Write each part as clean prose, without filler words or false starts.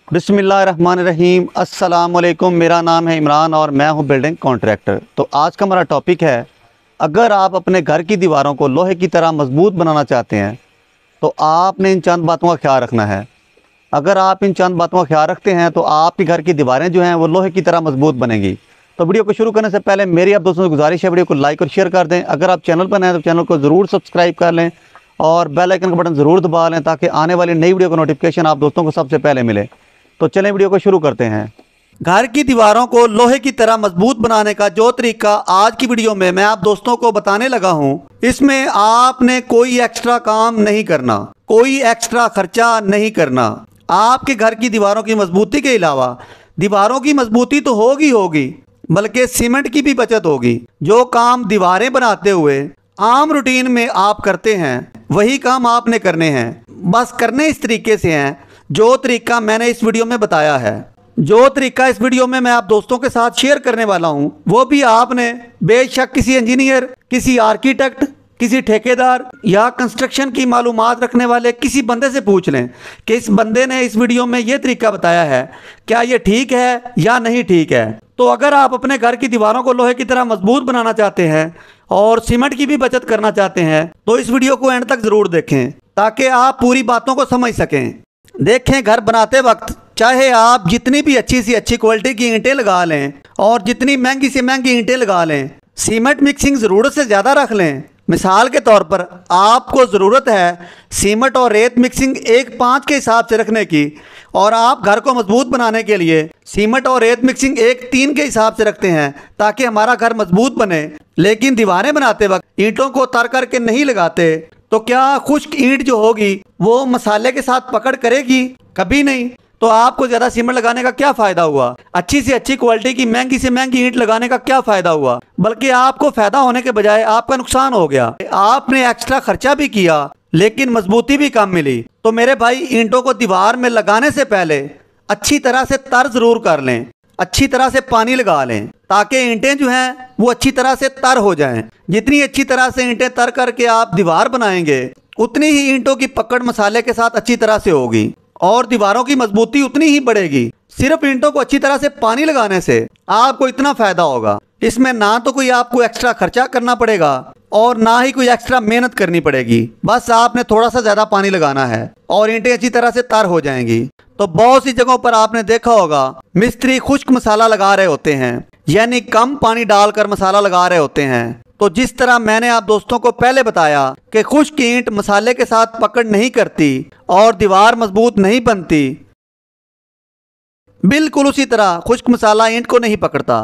बिस्मिल्लाहिर्रहमानिर्रहीम। अस्सलामुअलैकुम। मेरा नाम है इमरान और मैं हूं बिल्डिंग कॉन्ट्रैक्टर। तो आज का हमारा टॉपिक है, अगर आप अपने घर की दीवारों को लोहे की तरह मजबूत बनाना चाहते हैं तो आपने इन चंद बातों का ख्याल रखना है। अगर आप इन चंद बातों का ख्याल रखते हैं तो आपके घर की दीवारें जो हैं वो लोहे की तरह मजबूत बनेंगी। तो वीडियो को शुरू करने से पहले मेरी आप दोस्तों से गुजारिश है, वीडियो को लाइक और शेयर कर दें। अगर आप चैनल पर नए हैं तो चैनल को ज़रूर सब्सक्राइब कर लें और बेल आइकन का बटन ज़रूर दबा लें ताकि आने वाली नई वीडियो का नोटिफिकेशन आप दोस्तों को सबसे पहले मिले। तो चलें वीडियो को शुरू करते हैं। घर की दीवारों को लोहे की तरह मजबूत बनाने का जो तरीका आज की वीडियो में मैं आप दोस्तों को बताने लगा हूं, इसमें आपने कोई एक्स्ट्रा काम नहीं करना, कोई एक्स्ट्रा खर्चा नहीं करना। आपके घर की दीवारों की मजबूती के अलावा दीवारों की मजबूती तो होगी बल्कि सीमेंट की भी बचत होगी। जो काम दीवारें बनाते हुए आम रूटीन में आप करते हैं वही काम आपने करने हैं, बस करने इस तरीके से हैं जो तरीका मैंने इस वीडियो में बताया है। जो तरीका इस वीडियो में मैं आप दोस्तों के साथ शेयर करने वाला हूं वो भी आपने बेशक किसी इंजीनियर, किसी आर्किटेक्ट, किसी ठेकेदार या कंस्ट्रक्शन की मालूमात रखने वाले किसी बंदे से पूछ लें कि इस बंदे ने इस वीडियो में ये तरीका बताया है, क्या ये ठीक है या नहीं ठीक है। तो अगर आप अपने घर की दीवारों को लोहे की तरह मजबूत बनाना चाहते हैं और सीमेंट की भी बचत करना चाहते हैं तो इस वीडियो को एंड तक ज़रूर देखें ताकि आप पूरी बातों को समझ सकें। देखें, घर बनाते वक्त चाहे आप जितनी भी अच्छी से अच्छी क्वालिटी की ईंटें लगा लें और जितनी महंगी से महंगी ईंटें लगा लें, सीमेंट मिक्सिंग ज़रूरत से ज़्यादा रख लें। मिसाल के तौर पर आपको ज़रूरत है सीमेंट और रेत मिक्सिंग 1:5 के हिसाब से रखने की और आप घर को मजबूत बनाने के लिए सीमेंट और रेत मिक्सिंग 1:3 के हिसाब से रखते हैं ताकि हमारा घर मजबूत बने, लेकिन दीवारें बनाते वक्त ईंटों को तर करके नहीं लगाते, तो क्या खुश्क ईंट जो होगी वो मसाले के साथ पकड़ करेगी? कभी नहीं। तो आपको ज़्यादा सीमेंट लगाने का क्या फ़ायदा हुआ? अच्छी से अच्छी क्वालिटी की महंगी से महंगी ईंट लगाने का क्या फ़ायदा हुआ? बल्कि आपको फ़ायदा होने के बजाय आपका नुकसान हो गया। आपने एक्स्ट्रा खर्चा भी किया लेकिन मजबूती भी कम मिली। तो मेरे भाई, ईंटों को दीवार में लगाने से पहले अच्छी तरह से तर ज़रूर कर लें, अच्छी तरह से पानी लगा लें ताकि ईंटें जो हैं वो अच्छी तरह से तर हो जाएं। जितनी अच्छी तरह से ईंटें तर करके आप दीवार बनाएंगे उतनी ही ईंटों की पकड़ मसाले के साथ अच्छी तरह से होगी और दीवारों की मजबूती उतनी ही बढ़ेगी। सिर्फ ईंटों को अच्छी तरह से पानी लगाने से आपको इतना फायदा होगा, इसमें ना तो कोई आपको एक्स्ट्रा खर्चा करना पड़ेगा और ना ही कोई एक्स्ट्रा मेहनत करनी पड़ेगी। बस आपने थोड़ा सा ज़्यादा पानी लगाना है और ईंटें अच्छी तरह से तर हो जाएंगी। तो बहुत सी जगहों पर आपने देखा होगा मिस्त्री खुश्क मसाला लगा रहे होते हैं, यानी कम पानी डालकर मसाला लगा रहे होते हैं। तो जिस तरह मैंने आप दोस्तों को पहले बताया कि खुश्क ईंट मसाले के साथ पकड़ नहीं करती और दीवार मजबूत नहीं बनती, बिल्कुल उसी तरह खुश्क मसाला ईंट को नहीं पकड़ता।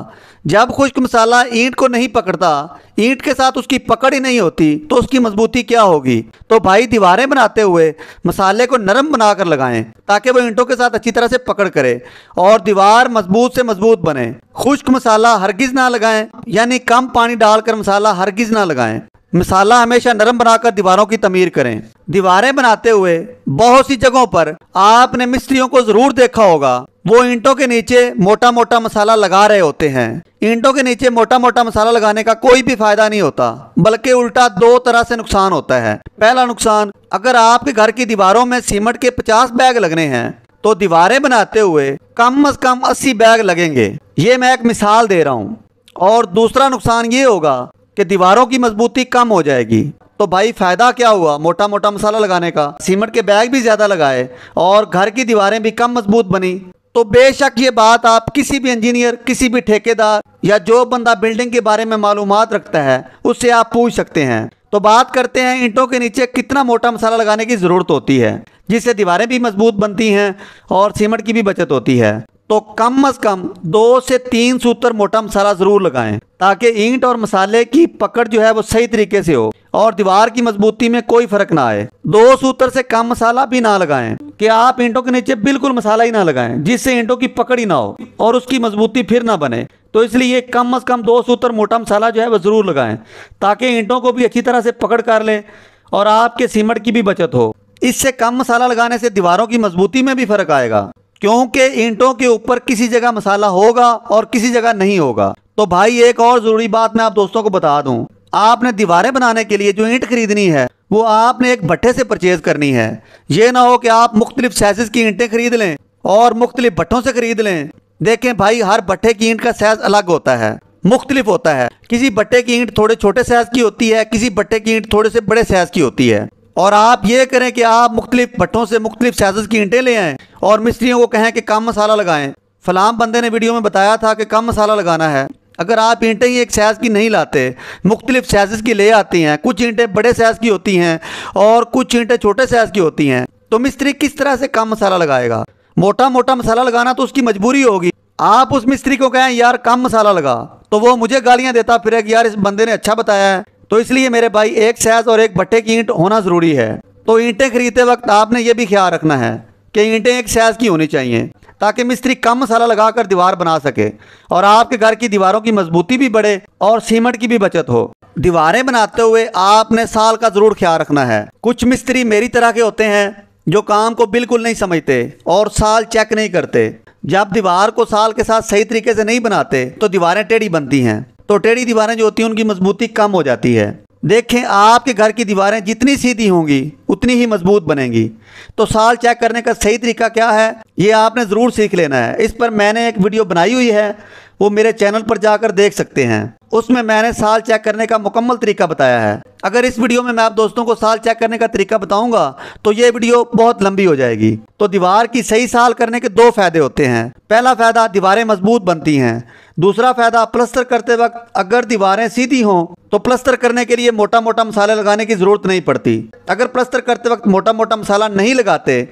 जब खुश्क मसाला ईंट को नहीं पकड़ता, ईंट के साथ उसकी पकड़ ही नहीं होती, तो उसकी मजबूती क्या होगी? तो भाई, दीवारें बनाते हुए मसाले को नरम बनाकर लगाएं ताकि वो ईंटों के साथ अच्छी तरह से पकड़ करे और दीवार मजबूत से मजबूत बने। खुश्क मसाला हरगिज़ ना लगाएं, यानी कम पानी डालकर मसाला हरगिज़ ना लगाएं। मसाला हमेशा नरम बनाकर दीवारों की तमीर करें। दीवारें बनाते हुए बहुत सी जगहों पर आपने मिस्त्रियों को ज़रूर देखा होगा, वो ईंटों के नीचे मोटा मोटा मसाला लगा रहे होते हैं। ईंटों के नीचे मोटा मोटा मसाला लगाने का कोई भी फायदा नहीं होता, बल्कि उल्टा 2 तरह से नुकसान होता है। पहला नुकसान, अगर आपके घर की दीवारों में सीमेंट के 50 बैग लगने हैं तो दीवारें बनाते हुए कम से कम 80 बैग लगेंगे। ये मैं एक मिसाल दे रहा हूँ। और दूसरा नुकसान ये होगा कि दीवारों की मजबूती कम हो जाएगी। तो भाई, फ़ायदा क्या हुआ मोटा मोटा मसाला लगाने का? सीमेंट के बैग भी ज़्यादा लगाए और घर की दीवारें भी कम मजबूत बनी। तो बेशक ये बात आप किसी भी इंजीनियर, किसी भी ठेकेदार या जो बंदा बिल्डिंग के बारे में मालूमात रखता है उससे आप पूछ सकते हैं। तो बात करते हैं ईंटों के नीचे कितना मोटा मसाला लगाने की ज़रूरत होती है जिससे दीवारें भी मजबूत बनती हैं और सीमेंट की भी बचत होती है। तो कम से कम 2 से 3 सूतर मोटा मसाला ज़रूर लगाएं ताकि ईंट और मसाले की पकड़ जो है वो सही तरीके से हो और दीवार की मजबूती में कोई फर्क ना आए। 2 सूतर से कम मसाला भी ना लगाएं कि आप ईंटों के नीचे बिल्कुल मसाला ही ना लगाएं जिससे ईंटों की पकड़ ही ना हो और उसकी मजबूती फिर ना बने। तो इसलिए कम से कम 2 सूतर मोटा मसाला जो है वो ज़रूर लगाएं ताकि ईंटों को भी अच्छी तरह से पकड़ कर लें और आपके सीमेंट की भी बचत हो। इससे कम मसाला लगाने से दीवारों की मजबूती में भी फर्क आएगा, क्योंकि ईंटों के ऊपर किसी जगह मसाला होगा और किसी जगह नहीं होगा। तो भाई, एक और ज़रूरी बात मैं आप दोस्तों को बता दूं, आपने दीवारें बनाने के लिए जो ईंट खरीदनी है वो आपने एक भट्ठे से परचेज करनी है। ये ना हो कि आप मुख्तलिफ साइज़ की ईंटें खरीद लें और मुख्तलिफ भट्टों से खरीद लें। देखें भाई, हर भट्टे की ईंट का साइज अलग होता है, मुख्तलिफ होता है। किसी भट्टे की ईंट थोड़े छोटे साइज की होती है, किसी भट्टे की ईंट थोड़े से बड़े साइज की होती है। और आप ये करें कि आप मुख्तलिफ भट्टों से मुख्तलिफ साइज़ की ईंटें ले आएँ और मिस्त्रियों को कहें कि कम मसाला लगाएं। फलाम बंदे ने वीडियो में बताया था कि कम मसाला लगाना है। अगर आप ईंटें ही एक साइज़ की नहीं लाते, मुख्तलिफ साइज़ की ले आती हैं, कुछ ईंटें बड़े साइज़ की होती हैं और कुछ ईंटें छोटे साइज़ की होती हैं, तो मिस्त्री किस तरह से कम मसाला लगाएगा? मोटा मोटा मसाला लगाना तो उसकी मजबूरी होगी। आप उस मिस्त्री को कहें यार कम मसाला लगा, तो वो मुझे गालियाँ देता फिर कि यार इस बंदे ने अच्छा बताया है। तो इसलिए मेरे भाई, एक साइज़ और एक भट्टे की ईंट होना ज़रूरी है। तो ईंटें खरीदते वक्त आपने ये भी ख्याल रखना है कि ईंटें एक साइज़ की होनी चाहिए, ताकि मिस्त्री कम मसाला लगाकर दीवार बना सके और आपके घर की दीवारों की मजबूती भी बढ़े और सीमेंट की भी बचत हो। दीवारें बनाते हुए आपने साल का ज़रूर ख्याल रखना है। कुछ मिस्त्री मेरी तरह के होते हैं जो काम को बिल्कुल नहीं समझते और साल चेक नहीं करते। जब दीवार को साल के साथ सही तरीके से नहीं बनाते तो दीवारें टेढ़ी बनती हैं। तो टेढ़ी दीवारें जो होती हैं उनकी मजबूती कम हो जाती है। देखें, आपके घर की दीवारें जितनी सीधी होंगी उतनी ही मजबूत बनेंगी। तो साल चेक करने का सही तरीका क्या है, ये आपने ज़रूर सीख लेना है। इस पर मैंने एक वीडियो बनाई हुई है, वो मेरे चैनल पर जाकर देख सकते हैं। उसमें मैंने साल चेक करने का मुकम्मल तरीका बताया है। अगर इस वीडियो में मैं आप दोस्तों को साल चेक करने का तरीका बताऊंगा तो ये वीडियो बहुत लंबी हो जाएगी। तो दीवार की सही साल करने के दो फायदे होते हैं। पहला फायदा, दीवारें मजबूत बनती हैं। दूसरा फायदा, प्लस्तर करते वक्त अगर दीवारें सीधी हों तो प्लस्तर करने के लिए मोटा मोटा मसाला लगाने की ज़रूरत नहीं पड़ती। अगर प्लस्तर करते वक्त मोटा मोटा मसाला नहीं लगाते,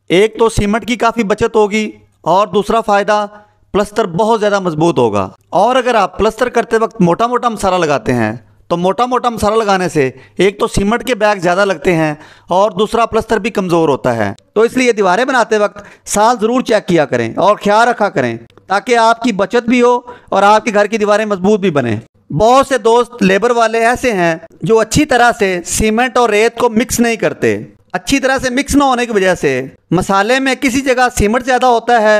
एक तो सीमेंट की काफ़ी बचत होगी और दूसरा फ़ायदा, प्लस्तर बहुत ज़्यादा मजबूत होगा। और अगर आप प्लस्तर करते वक्त मोटा मोटा मसाला लगाते हैं तो मोटा मोटा मसाला लगाने से एक तो सीमेंट के बैग ज़्यादा लगते हैं और दूसरा प्लस्तर भी कमज़ोर होता है। तो इसलिए दीवारें बनाते वक्त साल ज़रूर चेक किया करें और ख्याल रखा करें, ताकि आपकी बचत भी हो और आपके घर की दीवारें मजबूत भी बने। बहुत से दोस्त लेबर वाले ऐसे हैं जो अच्छी तरह से सीमेंट और रेत को मिक्स नहीं करते। अच्छी तरह से मिक्स ना होने की वजह से मसाले में किसी जगह सीमेंट ज़्यादा होता है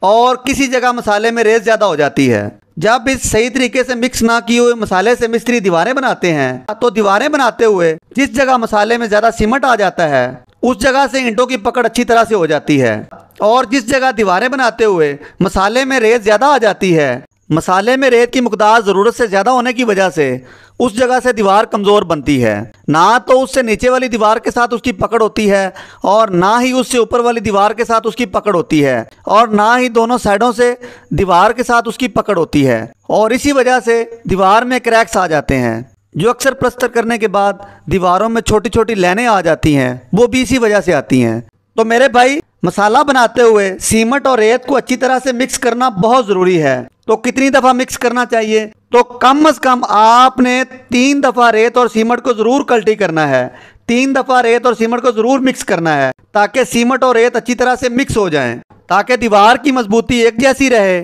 और किसी जगह मसाले में रेत ज़्यादा हो जाती है। जब इस सही तरीके से मिक्स ना किए हुए मसाले से मिस्त्री दीवारें बनाते हैं तो दीवारें बनाते हुए जिस जगह मसाले में ज़्यादा सीमेंट आ जाता है उस जगह से ईंटों की पकड़ अच्छी तरह से हो जाती है। और जिस जगह दीवारें बनाते हुए मसाले में रेत ज़्यादा आ जाती है, मसाले में रेत की मकदार ज़रूरत से ज़्यादा होने की वजह से उस जगह से दीवार कमज़ोर बनती है। ना तो उससे नीचे वाली दीवार के साथ उसकी पकड़ होती है और ना ही उससे ऊपर वाली दीवार के साथ उसकी पकड़ होती है और ना ही दोनों साइडों से दीवार के साथ उसकी पकड़ होती है। और इसी वजह से दीवार में क्रैक्स आ जाते हैं, जो अक्सर प्लस्तर करने के बाद दीवारों में छोटी छोटी लाइनें आ जाती हैं, वो भी इसी वजह से आती हैं। तो मेरे भाई, मसाला बनाते हुए सीमेंट और रेत को अच्छी तरह से मिक्स करना बहुत ज़रूरी है। तो कितनी दफ़ा मिक्स करना चाहिए? तो कम से कम आपने 3 दफ़ा रेत और सीमेंट को ज़रूर कल्टी करना है। 3 दफ़ा रेत और सीमेंट को ज़रूर मिक्स करना है ताकि सीमेंट और रेत अच्छी तरह से मिक्स हो जाएं, ताकि दीवार की मजबूती एक जैसी रहे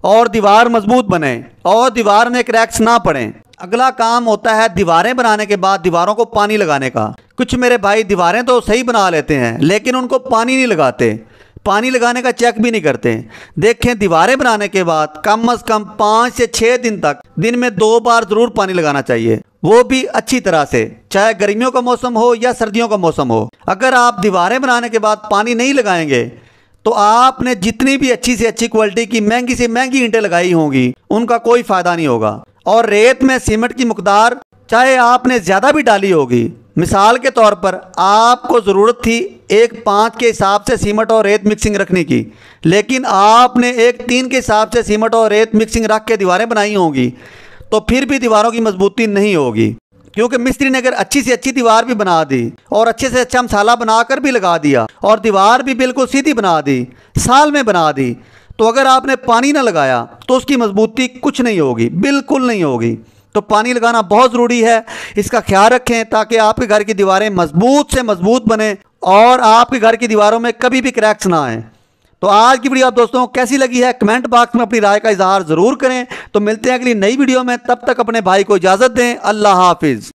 और दीवार मजबूत बने और दीवार में क्रैक्स ना पड़ें। अगला काम होता है दीवारें बनाने के बाद दीवारों को पानी लगाने का। कुछ मेरे भाई दीवारें तो सही बना लेते हैं लेकिन उनको पानी नहीं लगाते, पानी लगाने का चेक भी नहीं करते। देखें, दीवारें बनाने के बाद कम से कम 5 से 6 दिन तक दिन में 2 बार ज़रूर पानी लगाना चाहिए, वो भी अच्छी तरह से, चाहे गर्मियों का मौसम हो या सर्दियों का मौसम हो। अगर आप दीवारें बनाने के बाद पानी नहीं लगाएंगे तो आपने जितनी भी अच्छी से अच्छी क्वालिटी की महंगी से महंगी ईंटें लगाई होंगी उनका कोई फ़ायदा नहीं होगा। और रेत में सीमेंट की मकदार चाहे आपने ज़्यादा भी डाली होगी, मिसाल के तौर पर आपको ज़रूरत थी 1:5 के हिसाब से सीमेंट और रेत मिक्सिंग रखने की, लेकिन आपने 1:3 के हिसाब से सीमेंट और रेत मिक्सिंग रख के दीवारें बनाई होंगी, तो फिर भी दीवारों की मजबूती नहीं होगी। क्योंकि मिस्त्री ने अगर अच्छी से अच्छी दीवार भी बना दी और अच्छे से अच्छा मसाला बनाकर भी लगा दिया और दीवार भी बिल्कुल सीधी बना दी, साल में बना दी, तो अगर आपने पानी ना लगाया तो उसकी मजबूती कुछ नहीं होगी, बिल्कुल नहीं होगी। तो पानी लगाना बहुत ज़रूरी है, इसका ख्याल रखें ताकि आपके घर की दीवारें मजबूत से मजबूत बने और आपके घर की दीवारों में कभी भी क्रैक्स ना आए। तो आज की वीडियो आप दोस्तों कैसी लगी है कमेंट बॉक्स में अपनी राय का इजहार ज़रूर करें। तो मिलते हैं अगली नई वीडियो में, तब तक अपने भाई को इजाज़त दें। अल्लाह हाफिज़।